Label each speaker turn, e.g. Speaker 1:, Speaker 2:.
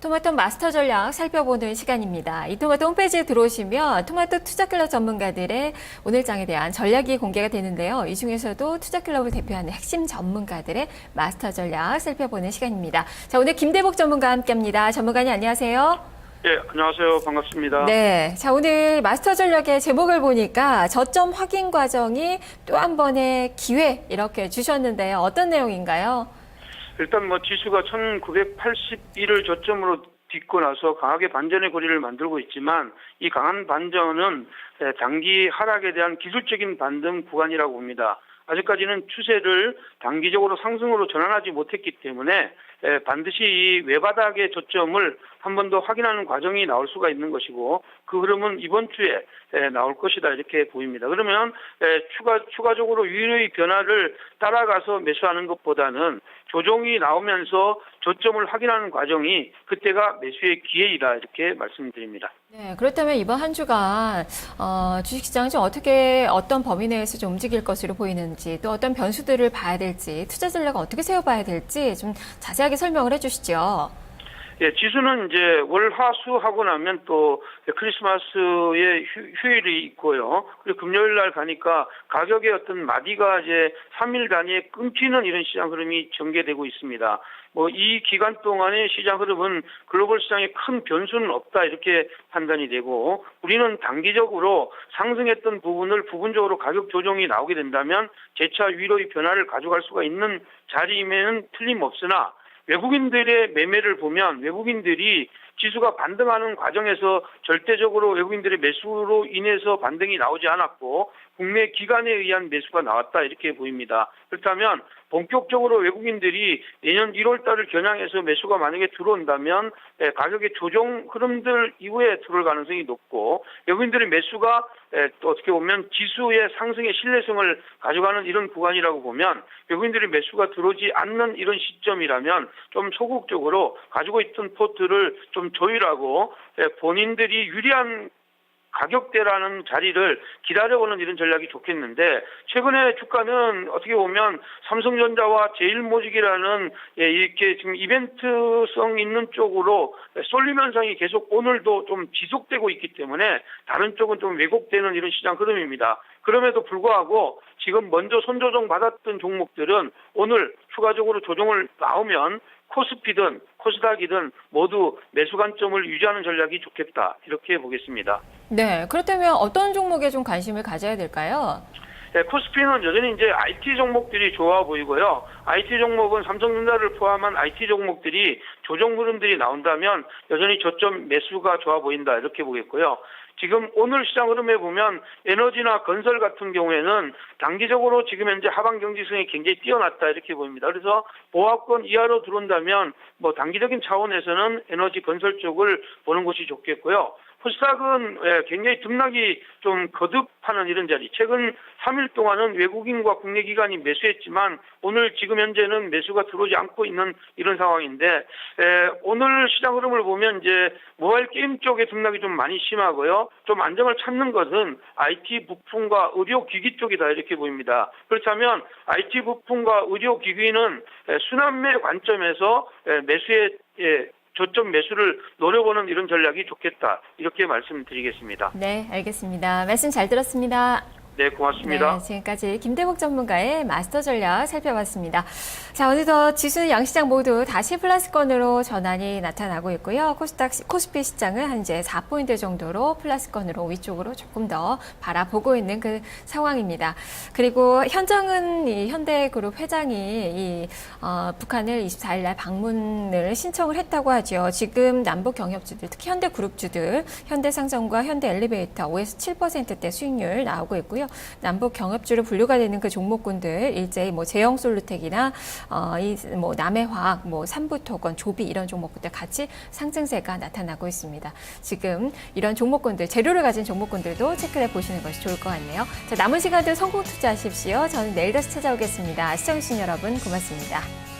Speaker 1: 토마토 마스터 전략 살펴보는 시간입니다. 이 토마토 홈페이지에 들어오시면 토마토 투자클럽 전문가들의 오늘장에 대한 전략이 공개가 되는데요. 이 중에서도 투자클럽을 대표하는 핵심 전문가들의 마스터 전략 살펴보는 시간입니다. 자, 오늘 김대복 전문가와 함께합니다. 전문가님 안녕하세요.
Speaker 2: 네, 안녕하세요. 반갑습니다.
Speaker 1: 네, 자 오늘 마스터 전략의 제목을 보니까 저점 확인 과정이 또 한 번의 기회 이렇게 주셨는데요. 어떤 내용인가요?
Speaker 2: 일단 지수가 1981을 저점으로 딛고 나서 강하게 반전의 고리를 만들고 있지만 이 강한 반전은 단기 하락에 대한 기술적인 반등 구간이라고 봅니다. 아직까지는 추세를 단기적으로 상승으로 전환하지 못했기 때문에 반드시 이 외바닥의 저점을 한 번 더 확인하는 과정이 나올 수가 있는 것이고 그 흐름은 이번 주에 나올 것이다 이렇게 보입니다. 그러면 추가적으로 유일의 변화를 따라가서 매수하는 것보다는 조정이 나오면서 저점을 확인하는 과정이 그때가 매수의 기회이다 이렇게 말씀드립니다.
Speaker 1: 네, 그렇다면 이번 한 주간 주식시장은 좀 어떤 범위 내에서 좀 움직일 것으로 보이는지 또 어떤 변수들을 봐야 될지 투자 전략을 어떻게 세워봐야 될지 좀 자세하게 설명을 해주시죠.
Speaker 2: 예, 지수는 이제 월, 화, 수 하고 나면 또 크리스마스의 휴일이 있고요. 그리고 금요일 날 가니까 가격의 어떤 마디가 이제 3일 단위에 끊기는 이런 시장 흐름이 전개되고 있습니다. 이 기간 동안의 시장 흐름은 글로벌 시장에 큰 변수는 없다 이렇게 판단이 되고 우리는 단기적으로 상승했던 부분을 부분적으로 가격 조정이 나오게 된다면 재차 위로의 변화를 가져갈 수가 있는 자리임에는 틀림없으나 외국인들의 매매를 보면 외국인들이 지수가 반등하는 과정에서 절대적으로 외국인들의 매수로 인해서 반등이 나오지 않았고 국내 기관에 의한 매수가 나왔다 이렇게 보입니다. 그렇다면 본격적으로 외국인들이 내년 1월 달을 겨냥해서 매수가 만약에 들어온다면 가격의 조정 흐름들 이후에 들어올 가능성이 높고 외국인들의 매수가 또 어떻게 보면 지수의 상승의 신뢰성을 가져가는 이런 구간이라고 보면 외국인들의 매수가 들어오지 않는 이런 시점이라면 좀 소극적으로 가지고 있던 포트를 좀 조율하고 본인들이 유리한 가격대라는 자리를 기다려보는 이런 전략이 좋겠는데 최근에 주가는 어떻게 보면 삼성전자와 제일모직이라는 이렇게 지금 이벤트성 있는 쪽으로 쏠림 현상이 계속 오늘도 좀 지속되고 있기 때문에 다른 쪽은 좀 왜곡되는 이런 시장 흐름입니다. 그럼에도 불구하고 지금 먼저 손조정 받았던 종목들은 오늘 추가적으로 조정을 나오면 코스피든 코스닥이든 모두 매수 관점을 유지하는 전략이 좋겠다 이렇게 보겠습니다.
Speaker 1: 네, 그렇다면 어떤 종목에 좀 관심을 가져야 될까요?
Speaker 2: 네, 코스피는 여전히 이제 IT 종목들이 좋아 보이고요. IT 종목은 삼성전자를 포함한 IT 종목들이 조정 흐름들이 나온다면 여전히 저점 매수가 좋아 보인다 이렇게 보겠고요. 지금 오늘 시장 흐름에 보면 에너지나 건설 같은 경우에는 단기적으로 지금 현재 하방 경직성이 굉장히 뛰어났다 이렇게 보입니다. 그래서 보합권 이하로 들어온다면 단기적인 차원에서는 에너지 건설 쪽을 보는 것이 좋겠고요. 코스닥은 굉장히 등락이 좀 거듭하는 이런 자리. 최근 3일 동안은 외국인과 국내 기관이 매수했지만 오늘 지금 현재는 매수가 들어오지 않고 있는 이런 상황인데 오늘 시장 흐름을 보면 이제 모바일 게임 쪽의 등락이 좀 많이 심하고요. 좀 안정을 찾는 것은 IT 부품과 의료 기기 쪽이다 이렇게 보입니다. 그렇다면 IT 부품과 의료 기기는 순환매 관점에서 매수의 저점 매수를 노려보는 이런 전략이 좋겠다. 이렇게 말씀드리겠습니다.
Speaker 1: 네, 알겠습니다. 말씀 잘 들었습니다.
Speaker 2: 네, 고맙습니다.
Speaker 1: 네, 지금까지 김대복 전문가의 마스터 전략 살펴봤습니다. 자, 어느덧 지수 양시장 모두 다시 플러스권으로 전환이 나타나고 있고요. 코스피 시장은 현재 4포인트 정도로 플러스권으로 위쪽으로 조금 더 바라보고 있는 그 상황입니다. 그리고 현정은 현대그룹 회장이 북한을 24일 날 방문을 신청을 했다고 하죠. 지금 남북 경협주들, 특히 현대그룹주들, 현대상선과 현대엘리베이터 5에서 7%대 수익률 나오고 있고요. 남북 경협주로 분류가 되는 그 종목군들 일제히 제형솔루텍이나 남해화학, 삼부토건, 조비 이런 종목군들 같이 상승세가 나타나고 있습니다. 지금 이런 종목군들 재료를 가진 종목군들도 체크해 보시는 것이 좋을 것 같네요. 자, 남은 시간들 성공 투자하십시오. 저는 내일 다시 찾아오겠습니다. 시청해주신 여러분 고맙습니다.